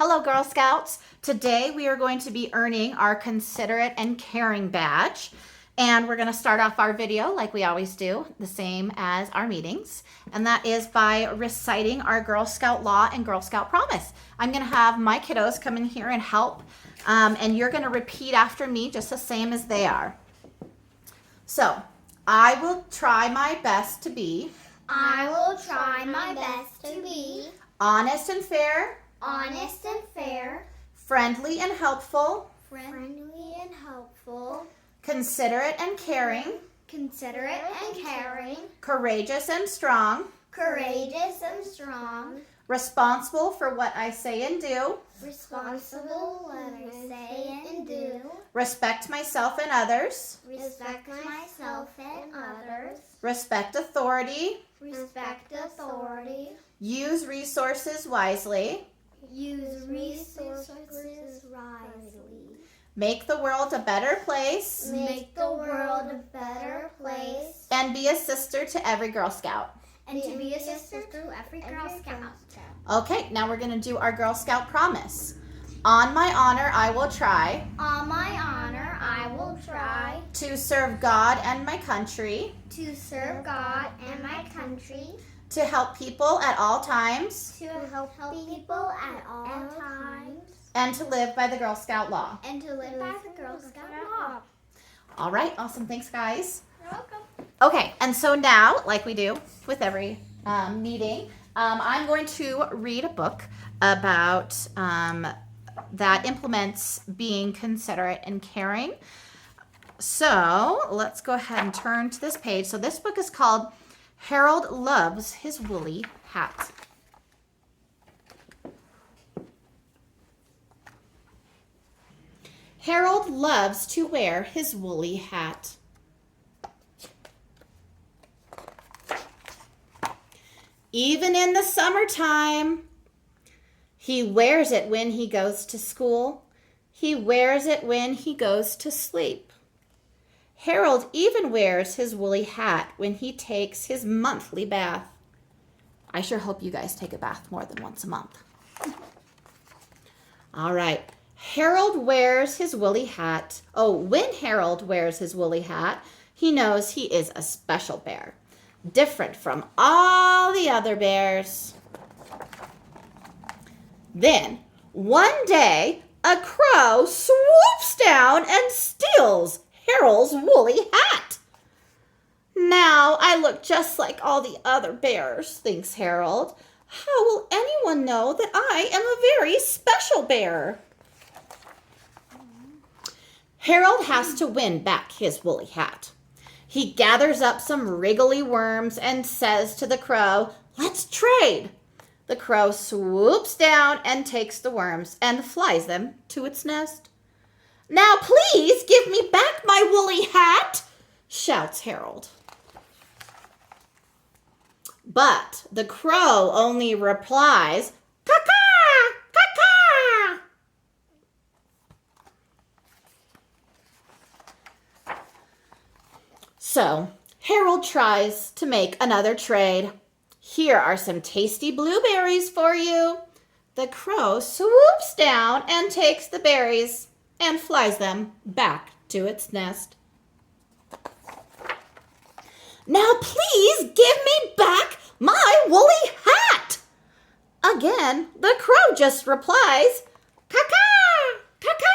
Hello, Girl Scouts. Today we are going to be earning our Considerate and Caring badge. And we're going to start off our video like we always do, the same as our meetings. And that is by reciting our Girl Scout law and Girl Scout promise. I'm going to have my kiddos come in here and help. And you're going to repeat after me just the same as they are. So, I will try my best to be. I will try my best to be. Honest and fair. Honest and fair. Friendly and helpful. Friendly and helpful. Considerate and caring. Considerate and caring. Courageous and strong. Courageous and strong. Responsible for what I say and do. Responsible what I say and do. Respect myself and others. Respect myself and others. Respect authority. Respect authority. Use resources wisely. Use resources wisely. Make the world a better place. Make the world a better place. And be a sister to every Girl Scout. And to be a sister to every Girl Scout. Okay, now we're going to do our Girl Scout promise. On my honor, I will try. On my honor, I will try. To serve God and my country. To serve God and my country. To help people at all times. To help people at all times. And to live by the Girl Scout law. And to live by the Girl Scout law. All right, awesome. Thanks, guys. You're welcome. Okay, and so now, like we do with every meeting, I'm going to read a book about that implements being considerate and caring. So let's go ahead and turn to this page. So this book is called Harold Loves His Woolly Hat. Harold loves to wear his woolly hat. Even in the summertime, he wears it when he goes to school. He wears it when he goes to sleep. Harold even wears his woolly hat when he takes his monthly bath. I sure hope you guys take a bath more than once a month. All right. Harold wears his woolly hat. Oh, when Harold wears his woolly hat, he knows he is a special bear, different from all the other bears. Then, one day, a crow swoops down and steals Harold's woolly hat. Now I look just like all the other bears, thinks Harold. How will anyone know that I am a very special bear? Harold has to win back his woolly hat. He gathers up some wriggly worms and says to the crow, "Let's trade." The crow swoops down and takes the worms and flies them to its nest. "Now please give me back my woolly hat," shouts Harold. But the crow only replies, "Caw-caw, caw-caw." So Harold tries to make another trade. "Here are some tasty blueberries for you." The crow swoops down and takes the berries and flies them back to its nest. "Now please give me back my woolly hat." Again, the crow just replies, "Caw-caw, caw-caw."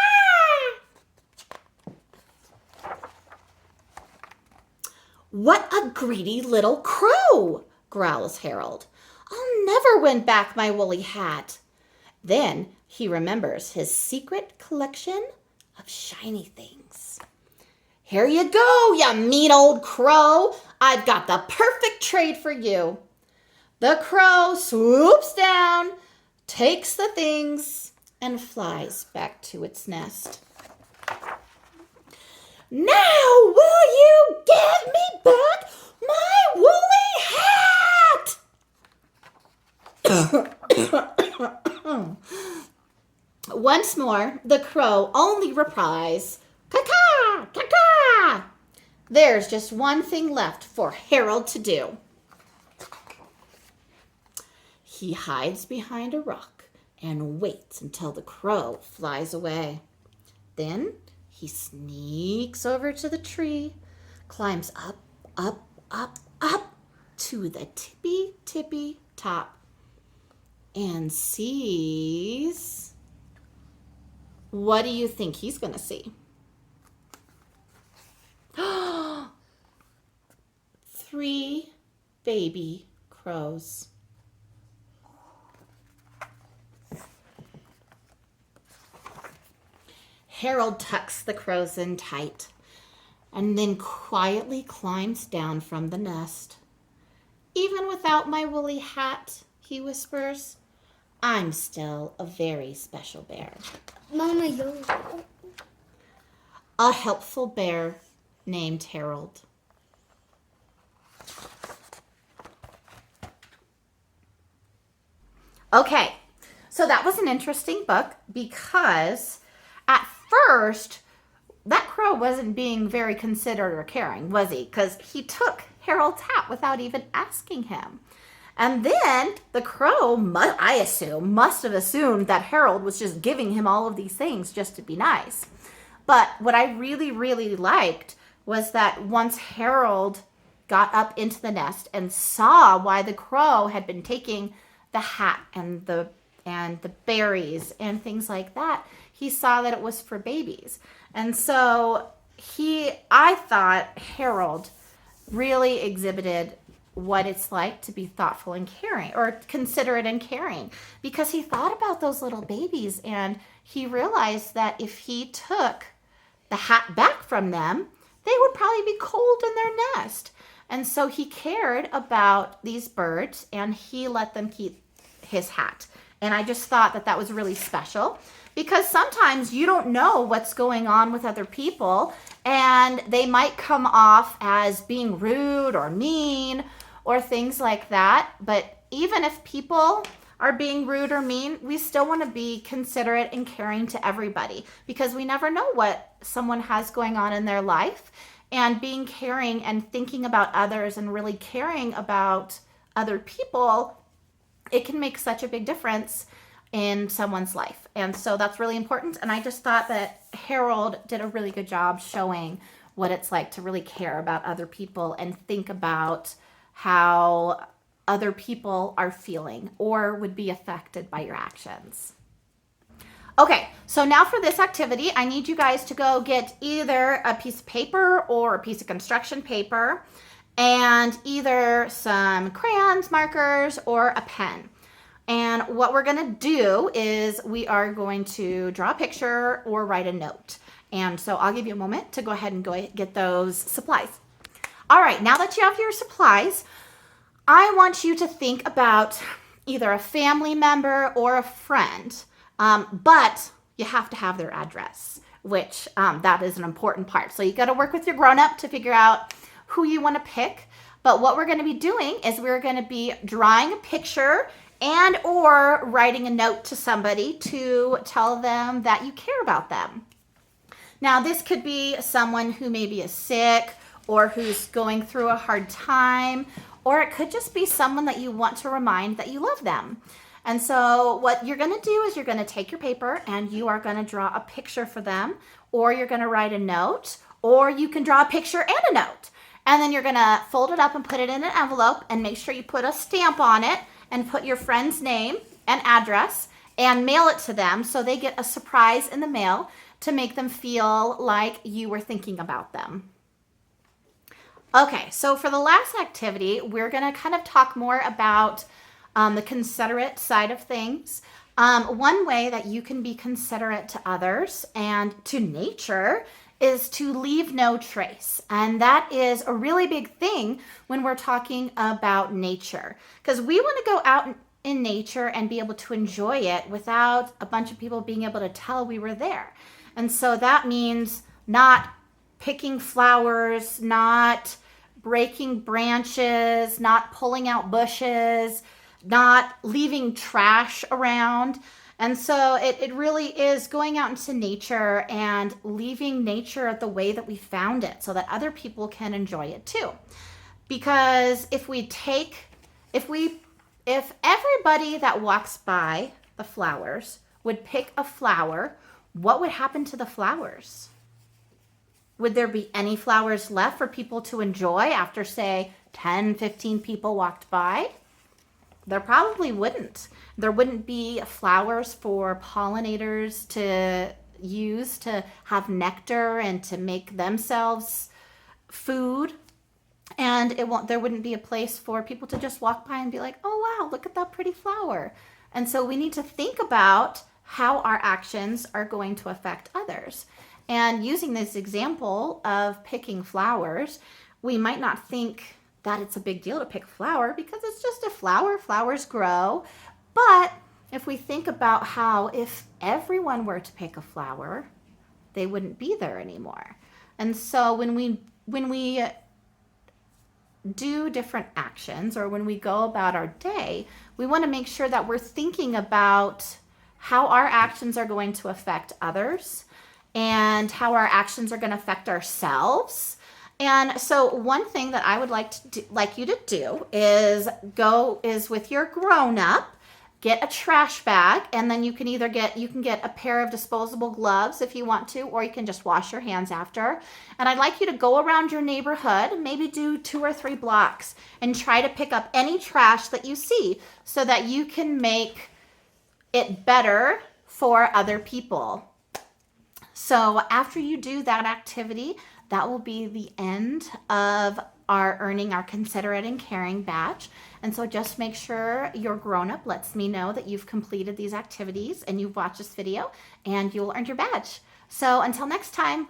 "What a greedy little crow," growls Harold. "I'll never win back my woolly hat." Then he remembers his secret collection of shiny things. "Here you go, you mean old crow. I've got the perfect trade for you." The crow swoops down, takes the things, and flies back to its nest. "Now will you give me back my woolly hat?" Once more, the crow only replies, "Caw-caw, caw-caw." There's just one thing left for Harold to do. He hides behind a rock and waits until the crow flies away. Then he sneaks over to the tree, climbs up, up, up, up to the tippy, tippy top, and sees. What do you think he's going to see? 3 baby crows. Harold tucks the crows in tight and then quietly climbs down from the nest. Even without my woolly hat, he whispers, I'm still a very special bear. Mama, you're... A helpful bear named Harold. Okay, so that was an interesting book because at first that crow wasn't being very considerate or caring, was he? Because he took Harold's hat without even asking him. And then the crow, I assume, must have assumed that Harold was just giving him all of these things just to be nice. But what I really, really liked was that once Harold got up into the nest and saw why the crow had been taking the hat and the berries and things like that, he saw that it was for babies. And so I thought Harold really exhibited what it's like to be thoughtful and caring, or considerate and caring, because he thought about those little babies and he realized that if he took the hat back from them, they would probably be cold in their nest. And so he cared about these birds and he let them keep his hat. And I just thought that that was really special, because sometimes you don't know what's going on with other people and they might come off as being rude or mean or things like that. But even if people are being rude or mean, we still want to be considerate and caring to everybody, because we never know what someone has going on in their life. And being caring and thinking about others and really caring about other people, it can make such a big difference in someone's life. And so that's really important. And I just thought that Harold did a really good job showing what it's like to really care about other people and think about how other people are feeling or would be affected by your actions. Okay, so now for this activity, I need you guys to go get either a piece of paper or a piece of construction paper and either some crayons, markers, or a pen. And what we're gonna do is we are going to draw a picture or write a note. And so I'll give you a moment to go ahead and go get those supplies. All right, now that you have your supplies, I want you to think about either a family member or a friend, but you have to have their address, which that is an important part. So you got to work with your grown-up to figure out who you want to pick. But what we're going to be doing is we're going to be drawing a picture and or writing a note to somebody to tell them that you care about them. Now, this could be someone who maybe is sick or who's going through a hard time, or it could just be someone that you want to remind that you love them. And so what you're going to do is you're going to take your paper and you are going to draw a picture for them, or you're going to write a note, or you can draw a picture and a note. And then you're going to fold it up and put it in an envelope and make sure you put a stamp on it and put your friend's name and address and mail it to them so they get a surprise in the mail to make them feel like you were thinking about them. Okay, so for the last activity, we're going to kind of talk more about the considerate side of things. One way that you can be considerate to others and to nature is to leave no trace. And that is a really big thing when we're talking about nature, because we want to go out in nature and be able to enjoy it without a bunch of people being able to tell we were there. And so that means not picking flowers, not breaking branches, not pulling out bushes, not leaving trash around. And so it really is going out into nature and leaving nature the way that we found it so that other people can enjoy it too. Because if everybody that walks by the flowers, would pick a flower, what would happen to the flowers? Would there be any flowers left for people to enjoy after, say, 10, 15 people walked by? There probably wouldn't. There wouldn't be flowers for pollinators to use to have nectar and to make themselves food. And there wouldn't be a place for people to just walk by and be like, oh, wow, look at that pretty flower. And so we need to think about how our actions are going to affect others. And using this example of picking flowers, we might not think that it's a big deal to pick a flower because it's just a flower. Flowers grow. But if we think about how if everyone were to pick a flower, they wouldn't be there anymore. And so when we do different actions or when we go about our day, we want to make sure that we're thinking about how our actions are going to affect others and how our actions are going to affect ourselves. And so one thing that I would like you to do is with your grown-up, get a trash bag, and then you can get a pair of disposable gloves if you want to, or you can just wash your hands after. And I'd like you to go around your neighborhood, maybe do 2 or 3 blocks, and try to pick up any trash that you see so that you can make it better for other people. So after you do that activity, that will be the end of our earning our Considerate and Caring badge. And so just make sure your grown-up lets me know that you've completed these activities and you've watched this video, and you'll earn your badge. So until next time.